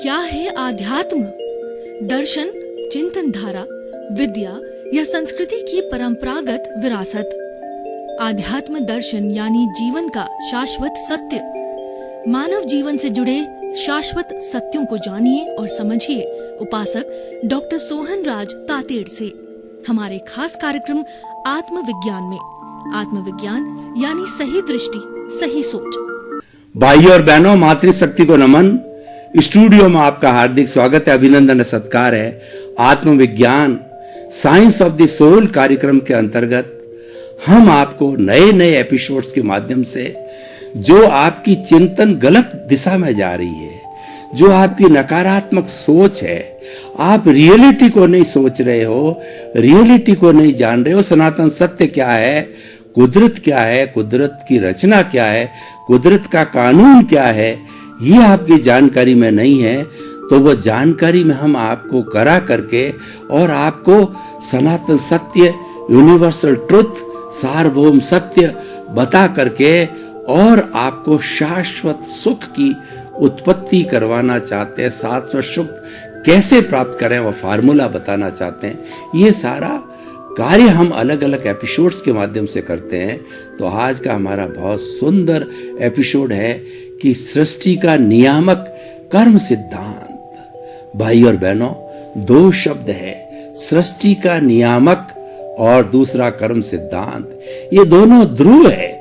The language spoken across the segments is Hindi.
क्या है आध्यात्म? दर्शन, चिंतन धारा, विद्या या संस्कृति की परंपरागत विरासत। आध्यात्म दर्शन यानी जीवन का शाश्वत सत्य। मानव जीवन से जुड़े शाश्वत सत्यों को जानिए और समझिए उपासक डॉक्टर सोहन राज तातेड़ से हमारे खास कार्यक्रम आत्मविज्ञान में। आत्मविज्ञान यानी सही दृष्टि, सही सोच। भाइयों और बहनों, मातृशक्ति को नमन। स्टूडियो में आपका हार्दिक स्वागत है, अभिनंदन है, सत्कार है। आत्मविज्ञान साइंस ऑफ द सोल कार्यक्रम के अंतर्गत हम आपको नए नए एपिसोड्स के माध्यम से जो आपकी चिंतन गलत दिशा में जा रही है, जो आपकी नकारात्मक सोच है, आप रियलिटी को नहीं सोच रहे हो, रियलिटी को नहीं जान रहे हो, सनातन सत्य क्या है, कुदरत क्या है, कुदरत की रचना क्या है, कुदरत का कानून क्या है, ये आपकी जानकारी में नहीं है, तो वो जानकारी में हम आपको करा करके और आपको सनातन सत्य, यूनिवर्सल ट्रुथ, सार्वभौम सत्य बता करके और आपको शाश्वत सुख की उत्पत्ति करवाना चाहते हैं। शाश्वत सुख कैसे प्राप्त करें वो फार्मूला बताना चाहते हैं। ये सारा कार्य हम अलग अलग एपिसोड्स के माध्यम से करते हैं। तो आज का हमारा बहुत सुंदर एपिसोड है कि सृष्टि का नियामक कर्म सिद्धांत। भाई और बहनों, दो शब्द है, सृष्टि का नियामक और दूसरा कर्म सिद्धांत। ये दोनों ध्रुव है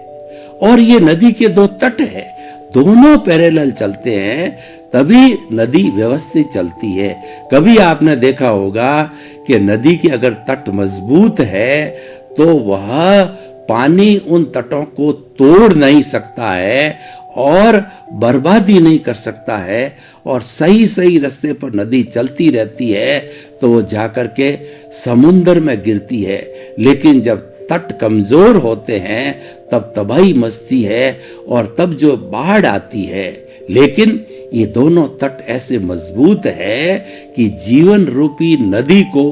और ये नदी के दो तट है, दोनों पैरेलल चलते हैं तभी नदी व्यवस्थित चलती है। कभी आपने देखा होगा कि नदी के अगर तट मजबूत है तो वह पानी उन तटों को तोड़ नहीं सकता है और बर्बादी नहीं कर सकता है और सही सही रास्ते पर नदी चलती रहती है तो वो जाकर के समुद्र में गिरती है। लेकिन जब तट कमजोर होते हैं तब तबाही मचती है और तब जो बाढ़ आती है। लेकिन ये दोनों तट ऐसे मजबूत है कि जीवन रूपी नदी को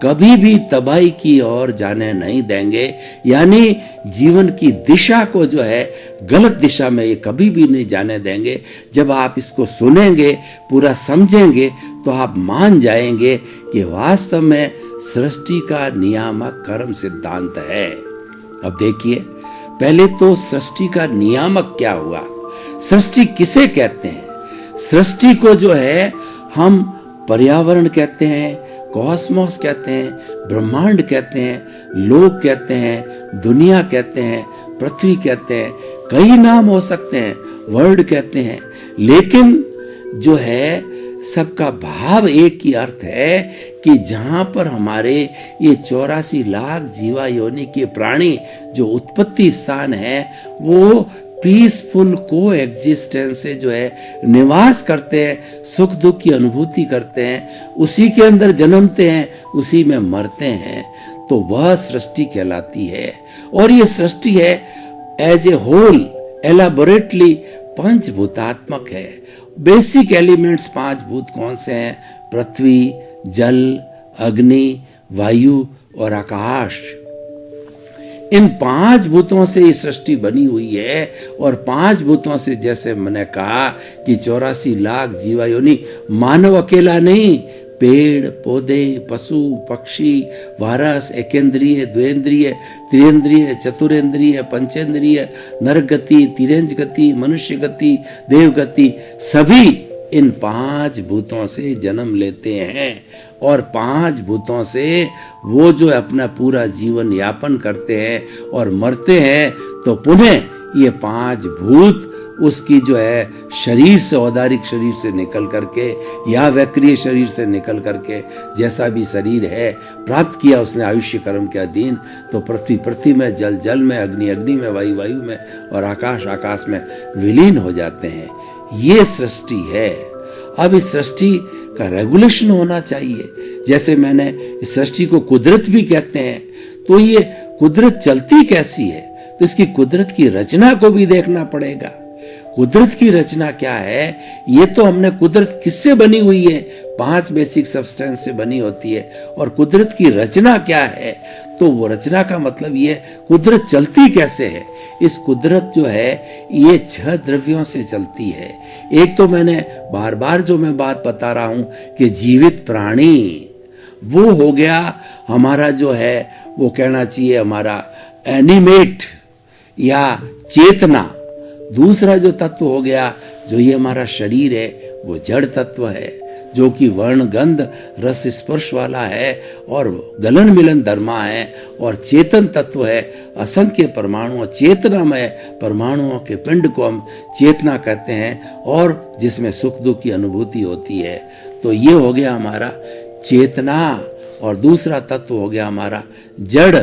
कभी भी तबाही की ओर जाने नहीं देंगे, यानी जीवन की दिशा को जो है गलत दिशा में ये कभी भी नहीं जाने देंगे। जब आप इसको सुनेंगे, पूरा समझेंगे तो आप मान जाएंगे कि वास्तव में सृष्टि का नियामक कर्म सिद्धांत है। अब देखिए, पहले तो सृष्टि का नियामक क्या हुआ, सृष्टि किसे कहते हैं? सृष्टि को जो है हम पर्यावरण कहते हैं, कॉस्मोस कहते हैं, ब्रह्मांड कहते हैं, लोक कहते हैं, दुनिया कहते हैं, पृथ्वी कहते हैं, कई नाम हो सकते हैं, वर्ल्ड कहते हैं। लेकिन जो है सबका भाव एक ही अर्थ है कि जहां पर हमारे ये 84 लाख जीवा योनि के प्राणी जो उत्पत्ति स्थान है वो पीसफुल को एग्जिस्टेंस से जो है निवास करते हैं, सुख दुख की अनुभूति करते हैं, उसी के अंदर जन्मते हैं, उसी में मरते हैं, तो वह सृष्टि कहलाती है। और ये सृष्टि है एज ए होल, एलाबोरेटली पंचभूतात्मक है। बेसिक एलिमेंट्स 5 भूत कौन से हैं? पृथ्वी, जल, अग्नि, वायु और आकाश। इन 5 भूतों से ये सृष्टि बनी हुई है और 5 भूतों से, जैसे मैंने कहा कि 84 लाख जीवा योनि, मानव अकेला नहीं, पेड़ पौधे, पशु पक्षी, वारस, एकेंद्रिय, द्वेंद्रिय, त्रिएंद्रिय, चतुरेंद्रिय, पंचेंद्रिय, नरक गति, तिरंज गति, मनुष्य गति, देव गति, सभी इन 5 भूतों से जन्म लेते हैं और 5 भूतों से वो जो अपना पूरा जीवन यापन करते हैं और मरते हैं। तो पुनः ये 5 भूत उसकी जो है शरीर से, औदारिक शरीर से निकल करके या वैक्रिय शरीर से निकल करके, जैसा भी शरीर है प्राप्त किया उसने आयुष्य कर्म के अधीन, तो पृथ्वी पृथ्वी में, जल जल में, अग्नि अग्नि में, वायु वायु में और आकाश आकाश में विलीन हो जाते हैं। ये सृष्टि है। अब इस सृष्टि का रेगुलेशन होना चाहिए। जैसे मैंने इस सृष्टि को कुदरत भी कहते हैं, तो ये कुदरत चलती कैसी है? तो इसकी कुदरत की रचना को भी देखना पड़ेगा। कुदरत की रचना क्या है? ये तो हमने कुदरत किससे बनी हुई है? 5 बेसिक सब्सटेंस से बनी होती है। और कुदरत की रचना क्या है? तो वो रचना का मतलब ये कुदरत चलती कैसे है। इस कुदरत जो है ये 6 द्रव्यों से चलती है। एक तो मैंने बार बार जो मैं बात बता रहा हूं कि जीवित प्राणी वो हो गया हमारा जो है, वो कहना चाहिए हमारा एनिमेट या चेतना। दूसरा जो तत्व हो गया, जो ये हमारा शरीर है, वो जड़ तत्व है, जो कि वर्ण गंध रस स्पर्श वाला है और गलन मिलन धर्मा है। और चेतन तत्व है, असंख्य परमाणु, चेतनामय परमाणुओं के पिंड को हम चेतना कहते हैं, और जिसमें सुख दुख की अनुभूति होती है। तो ये हो गया हमारा चेतना, और दूसरा तत्व हो गया हमारा जड़।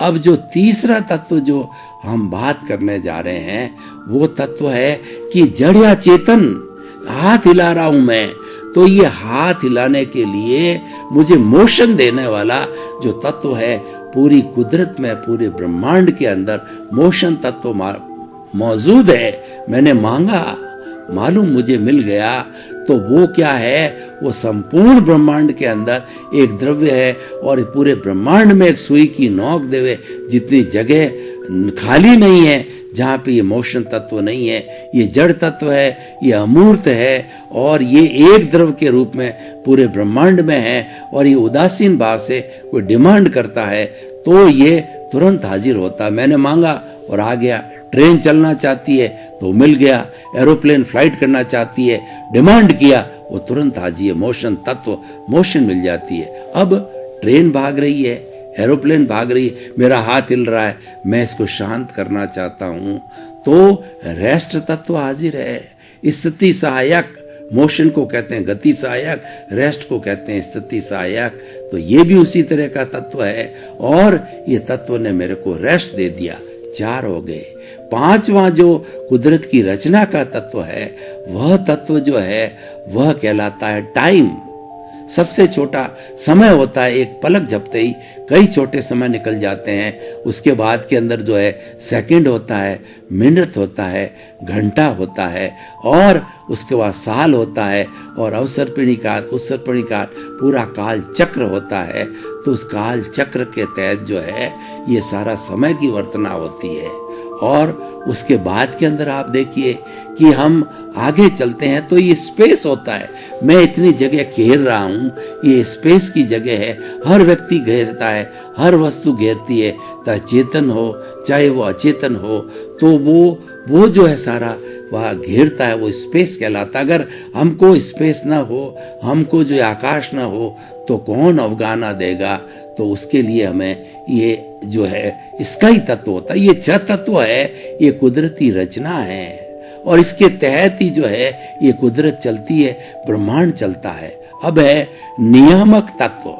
अब जो तीसरा तत्व जो हम बात करने जा रहे हैं, वो तत्व है कि जड़ या चेतन। हाथ हिला रहा हूं मैं, तो ये हाथ हिलाने के लिए मुझे मोशन देने वाला जो तत्व है, पूरी कुदरत में, पूरे ब्रह्मांड के अंदर मोशन तत्व मौजूद है। मैंने मांगा, मालूम मुझे मिल गया। तो वो क्या है? वो संपूर्ण ब्रह्मांड के अंदर एक द्रव्य है, और पूरे ब्रह्मांड में एक सुई की नोक देवे जितनी जगह खाली नहीं है जहाँ पे ये मोशन तत्व नहीं है। ये जड़ तत्व है, ये अमूर्त है, और ये एक द्रव के रूप में पूरे ब्रह्मांड में है। और ये उदासीन भाव से कोई डिमांड करता है तो ये तुरंत हाजिर होता। मैंने मांगा और आ गया। ट्रेन चलना चाहती है तो मिल गया। एरोप्लेन फ्लाइट करना चाहती है, डिमांड किया, वो तुरंत हाजिर है। मोशन तत्व, मोशन मिल जाती है। अब ट्रेन भाग रही है, एरोप्लेन भाग रही है, मेरा हाथ हिल रहा है, मैं इसको शांत करना चाहता हूं, तो रेस्ट तत्व हाजिर है। स्थिति सहायक, मोशन को कहते हैं गति सहायक, रेस्ट को कहते हैं स्थिति सहायक। तो ये भी उसी तरह का तत्व है, और ये तत्व ने मेरे को रेस्ट दे दिया। 4 हो गए। 5वां जो कुदरत की रचना का तत्व है, वह तत्व जो है वह कहलाता है टाइम। सबसे छोटा समय होता है, एक पलक झपते ही कई छोटे समय निकल जाते हैं। उसके बाद के अंदर जो है सेकंड होता है, मिनट होता है, घंटा होता है, और उसके बाद साल होता है, और अवसर पिणिकात, उत्सर पिणिकात, पूरा काल चक्र होता है। तो उस काल चक्र के तहत जो है ये सारा समय की वर्तना होती है। और उसके बाद के अंदर आप देखिए कि हम आगे चलते हैं तो ये स्पेस होता है। मैं इतनी जगह घेर रहा हूँ, ये स्पेस की जगह है। हर व्यक्ति घेरता है, हर वस्तु घेरती है, चाहे चेतन हो चाहे वो अचेतन हो। तो वो जो है सारा वह घेरता है, वो स्पेस कहलाता। अगर हमको स्पेस ना हो, हमको जो आकाश ना हो, तो कौन अवगाना देगा? तो उसके लिए हमें ये जो है इसका ही तत्व होता है। ये 6 तत्व है, ये कुदरती रचना है, और इसके तहत ही जो है ये कुदरत चलती है, ब्रह्मांड चलता है। अब है नियामक तत्व,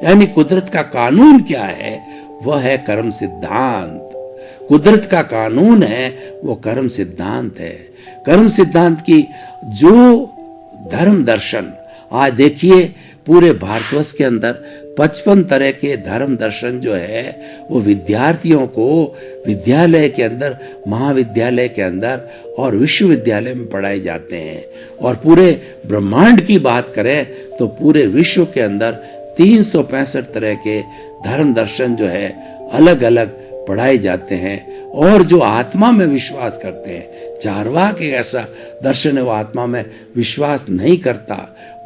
यानी कुदरत का कानून क्या है? वह है कर्म सिद्धांत। कुदरत का कानून है वो कर्म सिद्धांत है। कर्म सिद्धांत की जो धर्म दर्शन, आज देखिए पूरे भारतवर्ष के अंदर 55 तरह के धर्म दर्शन जो है वो विद्यार्थियों को विद्यालय के अंदर, महाविद्यालय के अंदर और विश्वविद्यालय में पढ़ाए जाते हैं। और पूरे ब्रह्मांड की बात करें तो पूरे विश्व के अंदर 365 तरह के धर्म दर्शन जो है अलग अलग पढ़ाए जाते हैं। और जो आत्मा में विश्वास करते हैं, चार्वाक एक ऐसा दर्शन है, वो आत्मा में विश्वास नहीं करता।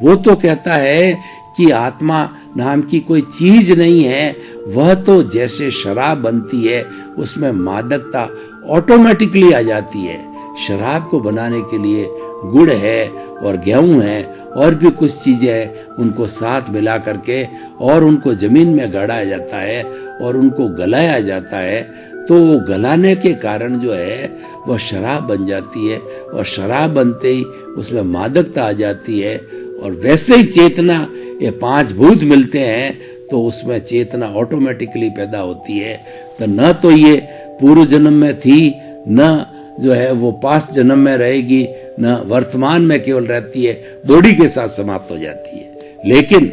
वो तो कहता है कि आत्मा नाम की कोई चीज नहीं है, वह तो जैसे शराब बनती है उसमें मादकता ऑटोमेटिकली आ जाती है। शराब को बनाने के लिए गुड़ है और गेहूं है और भी कुछ चीजें हैं, उनको साथ मिला करके और उनको जमीन में गाड़ा जाता है और उनको गलाया जाता है। तो वो गलाने के कारण जो है वह शराब बन जाती है, और शराब बनते ही उसमें मादकता आ जाती है। और वैसे ही चेतना, ये 5 भूत मिलते हैं तो उसमें चेतना ऑटोमेटिकली पैदा होती है। तो न तो ये पूर्व जन्म में थी, न जो है वो पास्ट जन्म में रहेगी, न वर्तमान में केवल रहती है, बॉडी के साथ समाप्त हो जाती है। लेकिन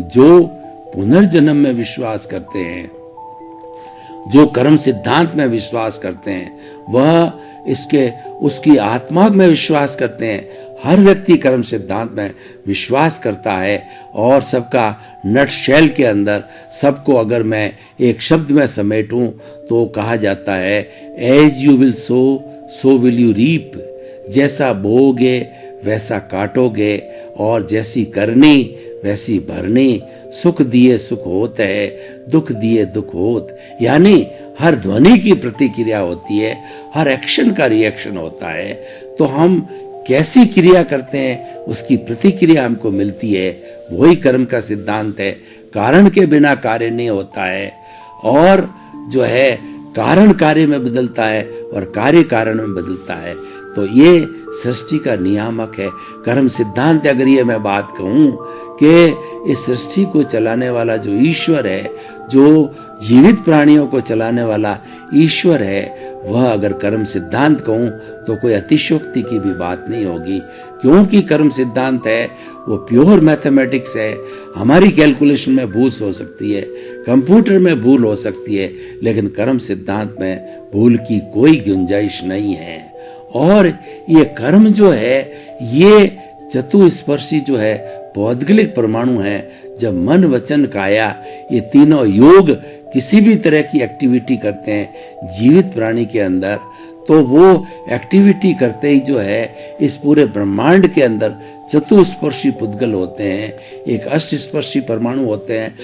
जो पुनर्जन्म में विश्वास करते हैं, जो कर्म सिद्धांत में विश्वास करते हैं, वह उसकी आत्मा में विश्वास करते हैं। हर व्यक्ति कर्म सिद्धांत में विश्वास करता है। और सबका नट शेल के अंदर सबको अगर मैं एक शब्द में समेटूं तो कहा जाता है, as you will sow so will you reap. जैसा बोओगे वैसा काटोगे, और जैसी करनी वैसी भरनी। सुख दिए सुख होत है, दुख दिए दुख होत। यानी हर ध्वनि की प्रतिक्रिया होती है, हर एक्शन का रिएक्शन होता है। तो हम कैसी क्रिया करते हैं उसकी प्रतिक्रिया हमको मिलती है। वही कर्म का सिद्धांत है। कारण के बिना कार्य नहीं होता है, और जो है कारण कार्य में बदलता है और कार्य कारण में बदलता है। तो ये सृष्टि का नियामक है कर्म सिद्धांत। अगर ये मैं बात कहूं कि इस सृष्टि को चलाने वाला जो ईश्वर है, जो जीवित प्राणियों को चलाने वाला ईश्वर है, वह अगर कर्म सिद्धांत कहूं तो कोई अतिशयोक्ति की भी बात नहीं होगी, क्योंकि कर्म सिद्धांत है वो प्योर मैथमेटिक्स है। हमारी कैलकुलेशन में भूल हो सकती है, कंप्यूटर में भूल हो सकती है, लेकिन कर्म सिद्धांत में भूल की कोई गुंजाइश नहीं है। और ये कर्म जो है, ये चतुस्पर्शी जो है पौद्गलिक परमाणु है। जब मन वचन काया ये तीनों योग किसी भी तरह की एक्टिविटी करते हैं जीवित प्राणी के अंदर, तो वो एक्टिविटी करते ही जो है इस पूरे ब्रह्मांड के अंदर चतुस्पर्शी पुद्गल होते हैं, एक अष्टस्पर्शी परमाणु होते हैं।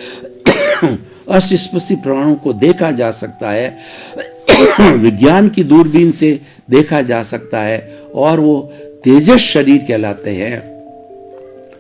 अष्टस्पर्शी परमाणु को देखा जा सकता है, विज्ञान की दूरबीन से देखा जा सकता है, और वो तेजस शरीर कहलाते हैं।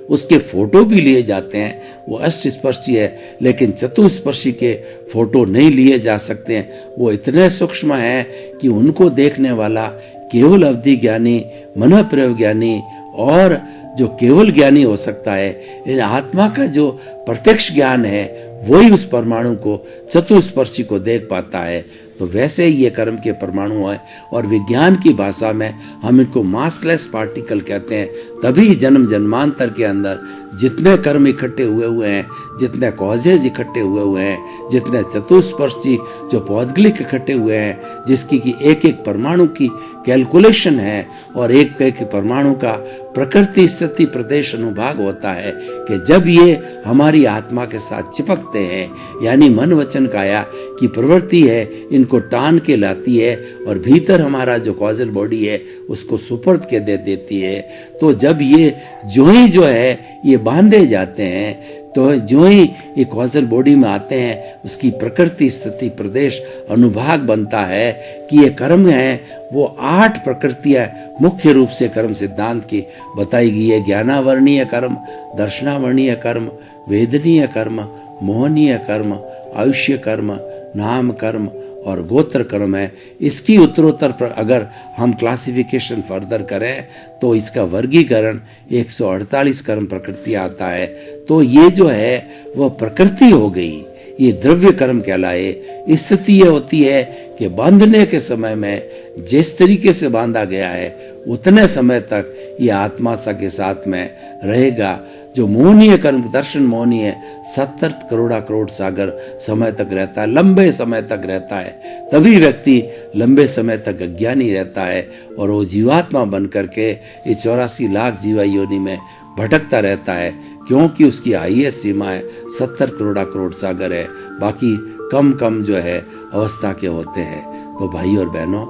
उसके फोटो भी लिए जाते हैं, वो अष्टस्पर्शी है, लेकिन चतुस्पर्शी के फोटो नहीं लिए जा सकते हैं। वो इतने सूक्ष्म हैं कि उनको देखने वाला केवल अवधि ज्ञानी, मन प्रयोग ज्ञानी और जो केवल ज्ञानी हो सकता है। इन आत्मा का जो प्रत्यक्ष ज्ञान है वही उस परमाणु को, चतुस्पर्शी को देख पाता है। तो वैसे ही ये कर्म के परमाणु है, और विज्ञान की भाषा में हम इनको मासलेस पार्टिकल कहते हैं। तभी जन्म जन्मांतर के अंदर जितने कर्म इकट्ठे हुए हैं, जितने कॉजेज इकट्ठे हुए हैं, जितने चतुस्पर्शी जो पौद्गलिक इकट्ठे हुए हैं, जिसकी कि एक एक परमाणु की कैलकुलेशन है, और एक एक परमाणु का प्रकृति स्थिति प्रदेश अनुभाग होता है कि जब ये हमारी आत्मा के साथ चिपकते हैं, यानी मन वचन काया की प्रवृत्ति है, इनको टान के लाती है और भीतर हमारा जो कॉजल बॉडी है उसको सुपर्द के दे देती है। तो जब ये जो है ये बांधे जाते हैं, तो जो ही ये कॉजल बॉडी में आते हैं, उसकी प्रकृति स्थिति प्रदेश अनुभाग बनता है कि ये कर्म है वो 8 प्रकृतियां मुख्य रूप से कर्म सिद्धांत की बताई गई है। ज्ञानावर्णीय कर्म, दर्शनावर्णीय कर्म, वेदनीय कर्म, मोहनीय कर्म, आयुष्य कर्म, नाम कर्म और गोत्र कर्म है। इसकी उत्तरोत्तर अगर हम क्लासिफिकेशन फर्दर करें तो इसका वर्गीकरण 148 कर्म प्रकृति आता है। तो ये जो है वह प्रकृति हो गई, ये द्रव्य कर्म कहलाए। स्थिति ये होती है कि बांधने के समय में जिस तरीके से बांधा गया है उतने समय तक ये आत्मा सा के साथ में रहेगा। जो मोहनीय कर्म, दर्शन मोहनीय है, 70 करोड़ सागर समय तक रहता है, लंबे समय तक रहता है। तभी व्यक्ति लंबे समय तक अज्ञानी रहता है और वो जीवात्मा बन करके इस 84 लाख जीवा योनि में भटकता रहता है, क्योंकि उसकी आयु सीमा है 70 करोड़ सागर है। बाकी कम जो है अवस्था के होते हैं। तो भाई और बहनों,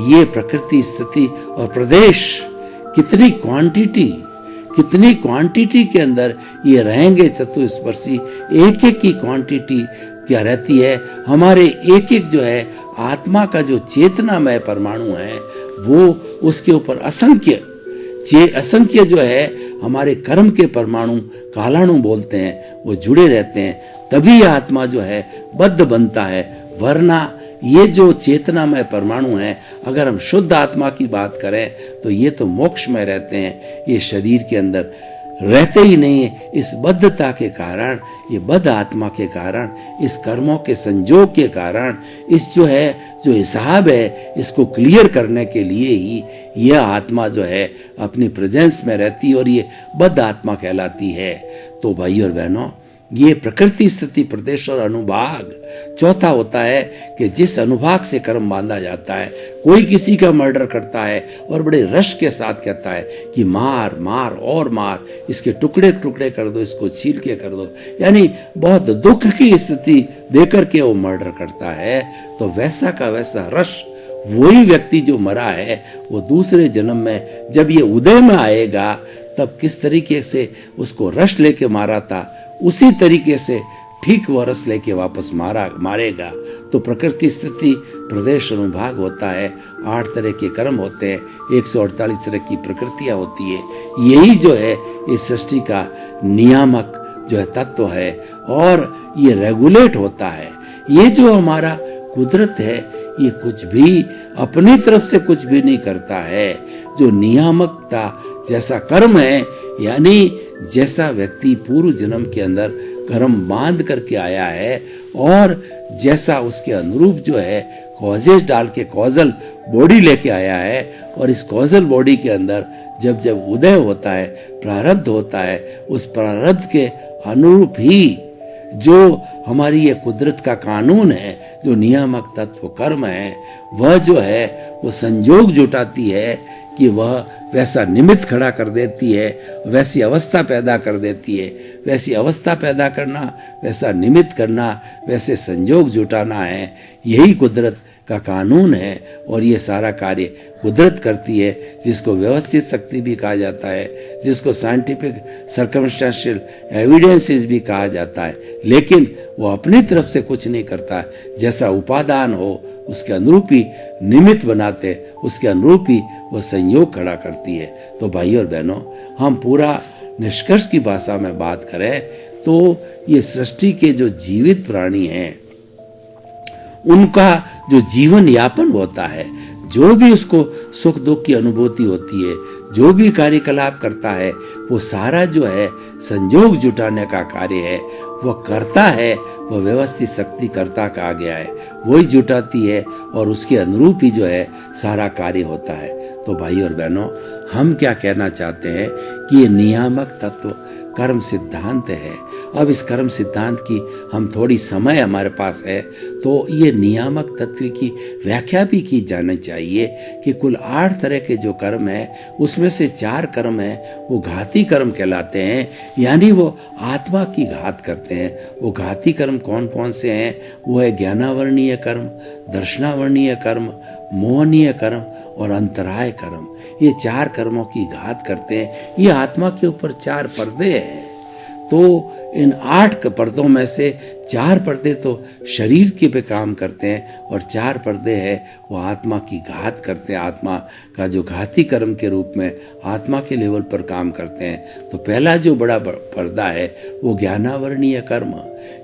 ये प्रकृति स्थिति और प्रदेश कितनी क्वांटिटी के अंदर ये रहेंगे चतुस्पर्शी। एक एक की क्वांटिटी क्या रहती है, हमारे एक एक जो है आत्मा का जो चेतनामय परमाणु है वो उसके ऊपर असंख्य जो है हमारे कर्म के परमाणु, कालाणु बोलते हैं, वो जुड़े रहते हैं। तभी आत्मा जो है बद्ध बनता है, वरना ये जो चेतनामय परमाणु हैं, अगर हम शुद्ध आत्मा की बात करें तो ये तो मोक्ष में रहते हैं, ये शरीर के अंदर रहते ही नहीं है। इस बद्धता के कारण, ये बद्ध आत्मा के कारण, इस कर्मों के संजोग के कारण, इस जो हिसाब है इसको क्लियर करने के लिए ही यह आत्मा जो है अपनी प्रेजेंस में रहती है और ये बद्ध आत्मा कहलाती है। तो भाई और बहनों, ये प्रकृति स्थिति प्रदेश और अनुभाग चौथा होता है कि जिस अनुभाग से कर्म बांधा जाता है। कोई किसी का मर्डर करता है और बड़े रश के साथ कहता है कि मार और मार, इसके टुकड़े कर दो, इसको छील के कर दो, यानी बहुत दुख की स्थिति देकर के वो मर्डर करता है। तो वैसा का वैसा रश वही व्यक्ति जो मरा है वो दूसरे जन्म में जब ये उदय में आएगा तब किस तरीके से उसको रस लेके मारा था उसी तरीके से ठीक वह रस लेके वापस मारेगा। तो प्रकृति स्थिति प्रदेश अनुभाग होता है, 8 तरह के कर्म होते हैं, 148 तरह की प्रकृतियां होती है। यही जो है इस सृष्टि का नियामक जो है तत्व है और ये रेगुलेट होता है। ये जो हमारा कुदरत है ये कुछ भी अपनी तरफ से कुछ भी नहीं करता है। जो नियामकता जैसा कर्म है, यानी जैसा व्यक्ति पूर्व जन्म के अंदर कर्म बांध करके आया है और जैसा उसके अनुरूप जो है कॉजेज डाल के कॉजल बॉडी लेके आया है, और इस कॉजल बॉडी के अंदर जब जब उदय होता है, प्रारब्ध होता है, उस प्रारब्ध के अनुरूप ही जो हमारी ये कुदरत का कानून है, जो नियामक तत्व कर्म है, वह जो है वो संजोग जुटाती है कि वह वैसा निमित्त खड़ा कर देती है, वैसी अवस्था पैदा कर देती है। वैसी अवस्था पैदा करना, वैसा निमित्त करना, वैसे संजोग जुटाना है, यही कुदरत का कानून है। और ये सारा कार्य कुदरत करती है, जिसको व्यवस्थित शक्ति भी कहा जाता है, जिसको साइंटिफिक सर्कमस्टेंशियल एविडेंसेस भी कहा जाता है। लेकिन वो अपनी तरफ से कुछ नहीं करता है, जैसा उपादान हो उसके अनुरूप ही निमित्त बनाते, उसके अनुरूप ही वह संयोग खड़ा करती है। तो भाइयों और बहनों, हम पूरा निष्कर्ष की भाषा में बात करें तो ये सृष्टि के जो जीवित प्राणी हैं उनका जो जीवन यापन होता है, जो भी उसको सुख दुख की अनुभूति होती है, जो भी कार्यकलाप करता है, वो सारा जो है संयोग जुटाने का कार्य है, वो करता है, वो व्यवस्थित शक्ति कर्ता कहा गया है, वही जुटाती है और उसके अनुरूप ही जो है सारा कार्य होता है। तो भाई और बहनों, हम क्या कहना चाहते हैं कि ये नियामक तत्व कर्म सिद्धांत है। अब इस कर्म सिद्धांत की हम थोड़ी समय हमारे पास है तो ये नियामक तत्व की व्याख्या भी की जानी चाहिए कि कुल 8 तरह के जो कर्म है उसमें से 4 कर्म है वो घाती कर्म कहलाते हैं, यानी वो आत्मा की घात करते हैं। वो घाती कर्म कौन कौन से हैं? वो है ज्ञानावर्णीय कर्म, दर्शनावर्णीय कर्म, मोहनीय कर्म और अंतराय कर्म। ये 4 कर्मों की घात करते हैं। ये आत्मा के ऊपर 4 पर्दे हैं। तो इन 8 पर्दों में से 4 पर्दे तो शरीर के पे काम करते हैं और 4 पर्दे हैं वो आत्मा की घात करते हैं, आत्मा का जो घाती कर्म के रूप में आत्मा के लेवल पर काम करते हैं। तो पहला जो बड़ा पर्दा है वो ज्ञानावर्णीय कर्म।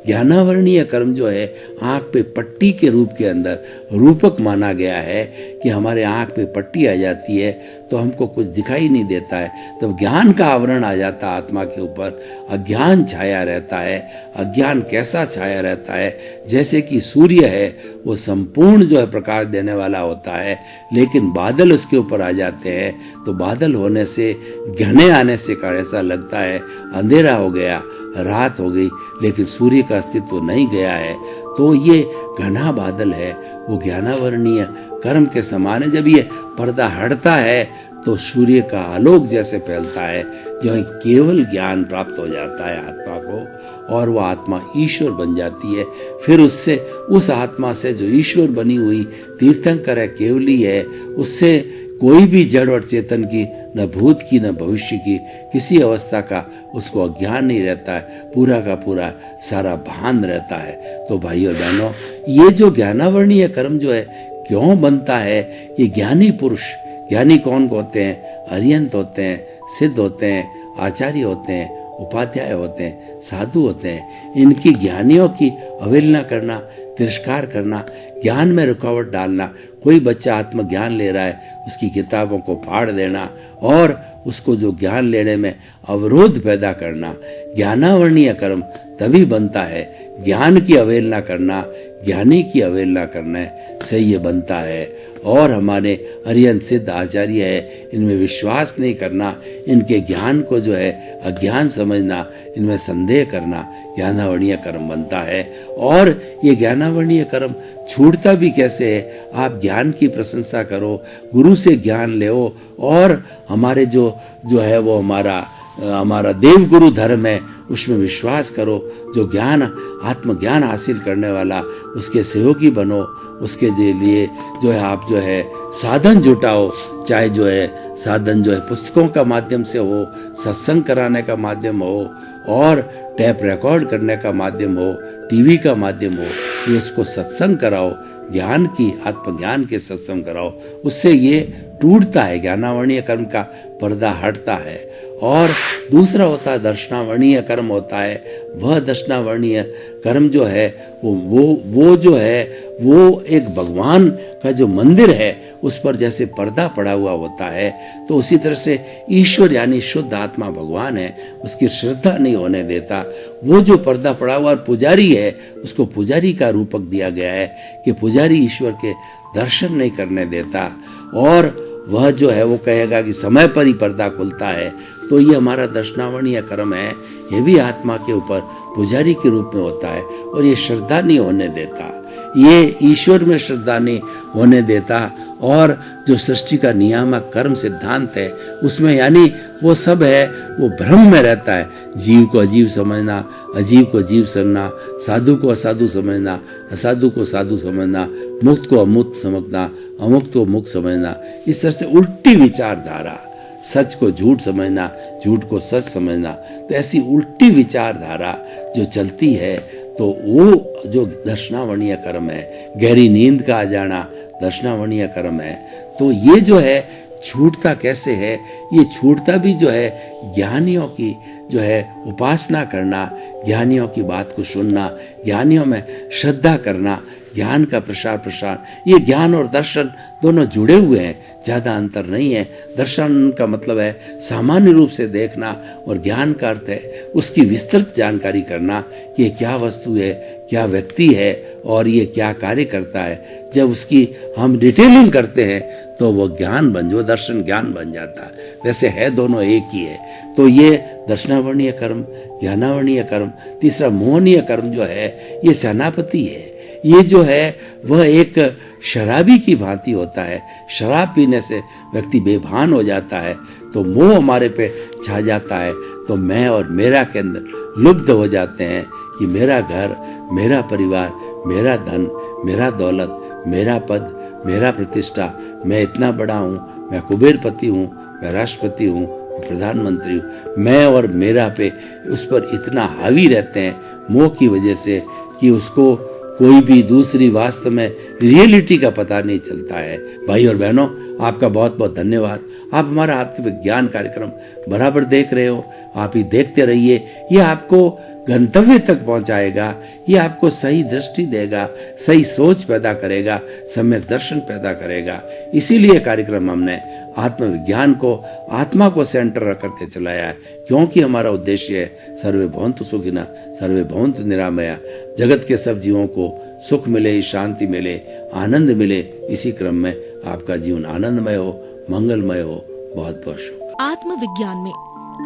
ज्ञानावर्णीय कर्म जो है आँख पे पट्टी के रूप के अंदर रूपक माना गया है कि हमारे आँख पे पट्टी आ जाती है तो हमको कुछ दिखाई नहीं देता है, तब ज्ञान का आवरण आ जाता है आत्मा के ऊपर, अज्ञान छाया रहता है। अज्ञान कैसा छाया रहता है? जैसे कि सूर्य है वो संपूर्ण जो है प्रकाश देने वाला होता है, लेकिन बादल उसके ऊपर आ जाते हैं तो बादल होने से, घने आने से ऐसा लगता है अंधेरा हो गया, रात हो गई, लेकिन सूर्य का अस्तित्व नहीं गया है। तो ये घना बादल है वो ज्ञानावर्णीय कर्म के समान है। जब ये पर्दा हटता है तो सूर्य का आलोक जैसे फैलता है, जो केवल ज्ञान प्राप्त हो जाता है आत्मा को और वो आत्मा ईश्वर बन जाती है। फिर उससे, उस आत्मा से जो ईश्वर बनी हुई तीर्थंकर है, केवली है, उससे कोई भी जड़ और चेतन की, न भूत की न भविष्य की किसी अवस्था का उसको अज्ञान नहीं रहता है, पूरा का पूरा सारा भान रहता है। तो भाई और बहनों, ये जो ज्ञानावर्णीय कर्म जो है क्यों बनता है? ये ज्ञानी पुरुष, ज्ञानी कौन होते हैं? अरिहंत होते हैं, सिद्ध होते हैं, आचार्य होते हैं, उपाध्याय होते हैं, साधु होते हैं। इनकी ज्ञानियों की अवहेलना करना, तिरस्कार करना, ज्ञान में रुकावट डालना, कोई बच्चा आत्मज्ञान ले रहा है उसकी किताबों को फाड़ देना और उसको जो ज्ञान लेने में अवरोध पैदा करना, ज्ञानावर्णीय कर्म तभी बनता है। ज्ञान की अवहेलना करना, ज्ञानी की अवहेलना करना से ये बनता है। और हमारे अरिहंत सिद्ध आचार्य है, इनमें विश्वास नहीं करना, इनके ज्ञान को जो है अज्ञान समझना, इनमें संदेह करना, ज्ञानावर्णीय कर्म बनता है। और ये ज्ञानावर्णीय कर्म छूटता भी कैसे है? आप ज्ञान की प्रशंसा करो, गुरु से ज्ञान लो और हमारे जो है वो हमारा हमारा देवगुरु धर्म है उसमें विश्वास करो। जो ज्ञान आत्मज्ञान हासिल करने वाला उसके सहयोगी बनो, उसके लिए जो है आप जो है साधन जुटाओ, चाहे जो है साधन जो है पुस्तकों का माध्यम से हो, सत्संग कराने का माध्यम हो और टैप रिकॉर्ड करने का माध्यम हो, टीवी का माध्यम हो, ये इसको सत्संग कराओ, ज्ञान की आत्मज्ञान के सत्संग कराओ। उससे ये टूटता है, ज्ञानावर्णीय कर्म का पर्दा हटता है। और दूसरा होता है दर्शनावर्णीय कर्म होता है। वह दर्शनावर्णीय कर्म जो है वो जो है वो एक भगवान का जो मंदिर है उस पर जैसे पर्दा पड़ा हुआ होता है, तो उसी तरह से ईश्वर यानी शुद्ध आत्मा भगवान है, उसकी श्रद्धा नहीं होने देता। वो जो पर्दा पड़ा हुआ पुजारी है उसको पुजारी का रूपक दिया गया है कि पुजारी ईश्वर के दर्शन नहीं करने देता। और वह जो है वो कहेगा कि समय पर ही पर्दा खुलता है। तो ये हमारा दर्शनावर्णीय कर्म है, ये भी आत्मा के ऊपर पुजारी के रूप में होता है और ये श्रद्धा नहीं होने देता, ये ईश्वर में श्रद्धा नहीं होने देता। और जो सृष्टि का नियामक कर्म सिद्धांत है उसमें यानी वो सब है वो भ्रम में रहता है। जीव को अजीव समझना, अजीव को जीव समझना, साधु को असाधु समझना, असाधु को साधु समझना, मुक्त को अमुक्त समझना, अमुक्त को मुक्त समझना, इस तरह से उल्टी विचारधारा, सच को झूठ समझना, झूठ को सच समझना, तो ऐसी उल्टी विचारधारा जो चलती है तो वो जो दर्शनावर्णीय कर्म है, गहरी नींद का आ जाना दर्शनावर्णीय कर्म है। तो ये जो है छूटता कैसे है? ये छूटता भी जो है ज्ञानियों की जो है उपासना करना, ज्ञानियों की बात को सुनना, ज्ञानियों में श्रद्धा करना, ज्ञान का प्रसार, ये ज्ञान और दर्शन दोनों जुड़े हुए हैं, ज़्यादा अंतर नहीं है। दर्शन का मतलब है सामान्य रूप से देखना और ज्ञान का अर्थ है उसकी विस्तृत जानकारी करना कि ये क्या वस्तु है, क्या व्यक्ति है और ये क्या कार्य करता है। जब उसकी हम डिटेलिंग करते हैं तो वो ज्ञान वो दर्शन ज्ञान बन जाता है। वैसे है दोनों एक ही है। तो ये दर्शनावर्णीय कर्म, ज्ञानावर्णीय कर्म। तीसरा मोहनीय कर्म जो है ये सेनापति है। ये जो है वह एक शराबी की भांति होता है। शराब पीने से व्यक्ति बेभान हो जाता है तो मोह हमारे पे छा जाता है, तो मैं और मेरा के अंदर लुब्ध हो जाते हैं कि मेरा घर, मेरा परिवार, मेरा धन, मेरा दौलत, मेरा पद, मेरा प्रतिष्ठा, मैं इतना बड़ा हूँ, मैं कुबेरपति हूँ, मैं राष्ट्रपति हूँ, मैं प्रधानमंत्री हूँ, मैं और मेरा पे उस पर इतना हावी रहते हैं मोह की वजह से कि उसको कोई भी दूसरी वास्तव में रियलिटी का पता नहीं चलता है। भाई और बहनों, आपका बहुत बहुत धन्यवाद। आप हमारा आत्मविज्ञान कार्यक्रम बराबर देख रहे हो, आप ही देखते रहिए। ये आपको गंतव्य तक पहुंचाएगा, ये आपको सही दृष्टि देगा, सही सोच पैदा करेगा, सम्यक दर्शन पैदा करेगा। इसीलिए कार्यक्रम हमने आत्मविज्ञान को, आत्मा को सेंटर रख करके चलाया है, क्योंकि हमारा उद्देश्य है सर्वे भवन्तु सुखिनः, सर्वे भवन्तु निरामया। जगत के सब जीवों को सुख मिले, शांति मिले, आनंद मिले। इसी क्रम में आपका जीवन आनंदमय हो, मंगलमय हो। बहुत बहुत शुभ। आत्मविज्ञान में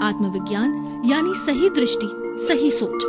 आत्मविज्ञान यानी सही दृष्टि, सही सोच।